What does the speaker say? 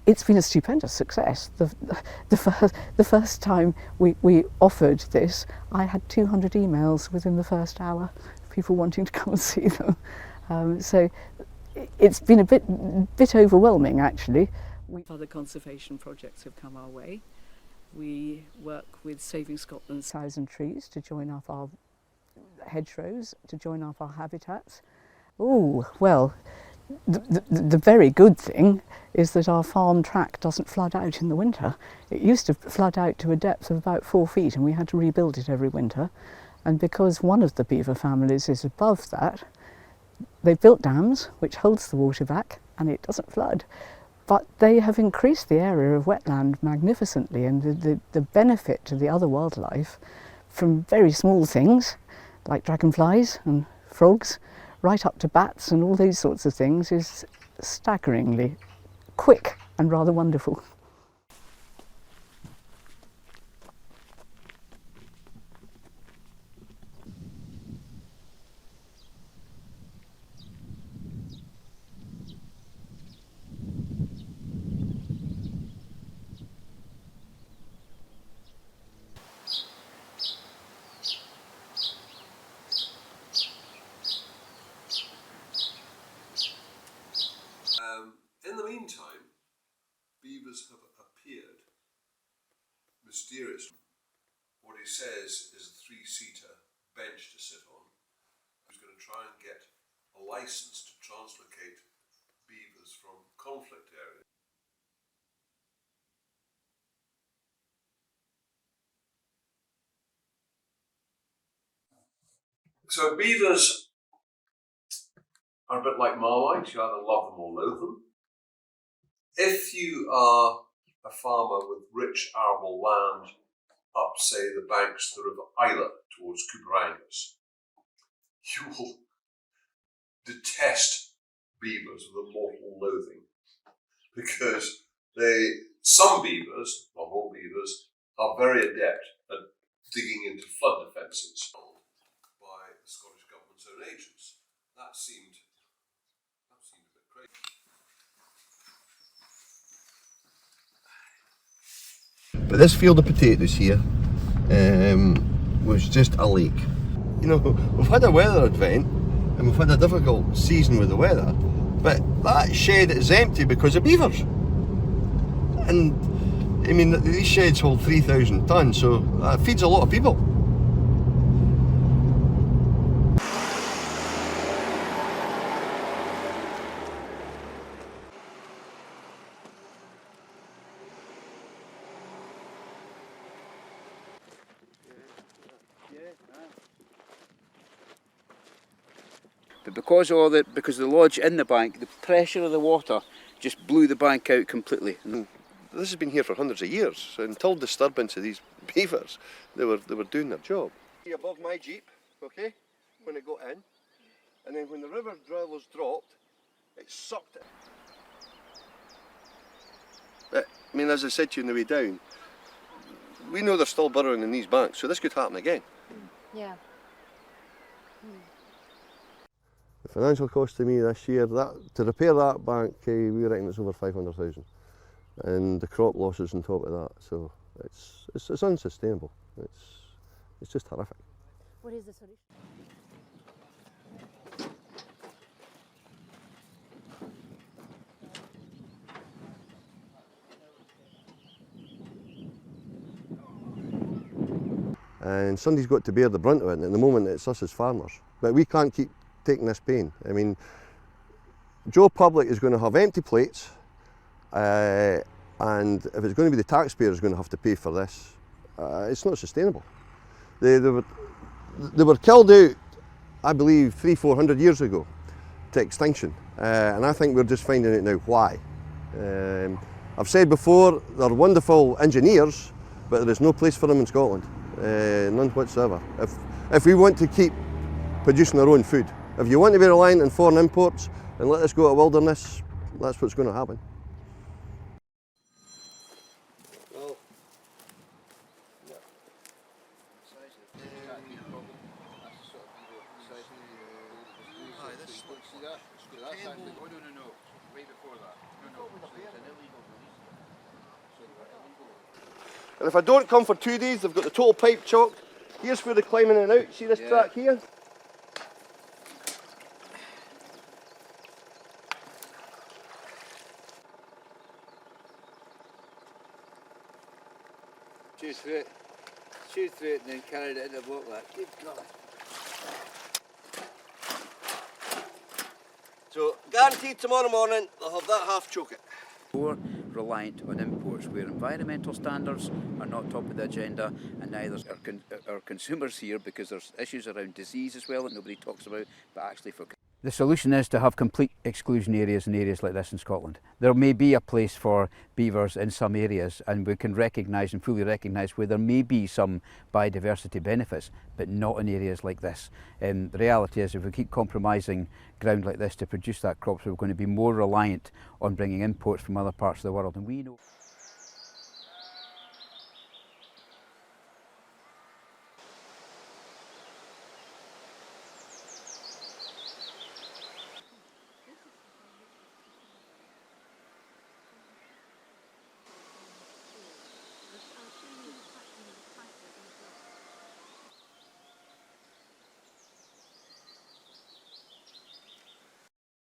it's been a stupendous success. The first time we offered this, I had 200 emails within the first hour, people wanting to come and see them. So it's been a bit overwhelming, actually. Other conservation projects have come our way. We work with Saving Scotland's 1,000 trees to join up our hedgerows, to join up our habitats. Oh, well, the very good thing is that our farm track doesn't flood out in the winter. It used to flood out to a depth of about 4 feet, and we had to rebuild it every winter. And because one of the beaver families is above that, they built dams which holds the water back and it doesn't flood. But they have increased the area of wetland magnificently, and the benefit to the other wildlife from very small things like dragonflies and frogs right up to bats and all those sorts of things is staggeringly quick and rather wonderful. In the meantime, beavers have appeared mysteriously. What he says is a 3-seater bench to sit on. He's going to try and get a license to translocate beavers from conflict areas. So beavers are a bit like marmites, you either love them or loathe them. If you are a farmer with rich arable land up, say, the banks of the River Isla towards Cooperangus, you will detest beavers with a mortal loathing, because some beavers, not all beavers, are very adept at digging into flood defences by the Scottish Government's own agents. That seemed a bit crazy. But this field of potatoes here was just a lake. You know, we've had a weather event and we've had a difficult season with the weather, but that shed is empty because of beavers. And I mean, these sheds hold 3,000 tonnes, so that feeds a lot of people. But because of the lodge in the bank, the pressure of the water just blew the bank out completely. And this has been here for hundreds of years, so until disturbance of these beavers, they were doing their job. Above my jeep, okay, when it got in, and then when the river levels dropped, it sucked it. But, I mean, as I said to you on the way down, we know they're still burrowing in these banks, so this could happen again. Yeah. The financial cost to me this year, to repair that bank, we reckon it's over 500,000, and the crop losses on top of that. So it's unsustainable. It's just horrific. What is the solution? And somebody's got to bear the brunt of it, and at the moment it's us as farmers. But we can't keep taking this pain. I mean, Joe Public is going to have empty plates, and if it's going to be the taxpayer who's going to have to pay for this, it's not sustainable. They were killed out, I believe, 300-400 years ago to extinction, and I think we're just finding out now why. I've said before, they're wonderful engineers, but there is no place for them in Scotland, none whatsoever. If we want to keep producing our own food, if you want to be reliant on foreign imports and let us go to wilderness, that's what's going to happen. Well, yeah. See that? No. Way before that. No. So it's an illegal release. And if I don't come for 2 days, they've got the total pipe chalk. Here's where they're climbing in and out. See this track here? Shoot through it and then carried it in the boat like, good God. So guaranteed tomorrow morning they'll have that half choke it. More reliant on imports where environmental standards are not top of the agenda, and neither are consumers here, because there's issues around disease as well that nobody talks about, but actually for... The solution is to have complete exclusion areas in areas like this in Scotland. There may be a place for beavers in some areas, and we can recognise and fully recognise where there may be some biodiversity benefits, but not in areas like this. And the reality is, if we keep compromising ground like this to produce that crop, we're going to be more reliant on bringing imports from other parts of the world, and we know...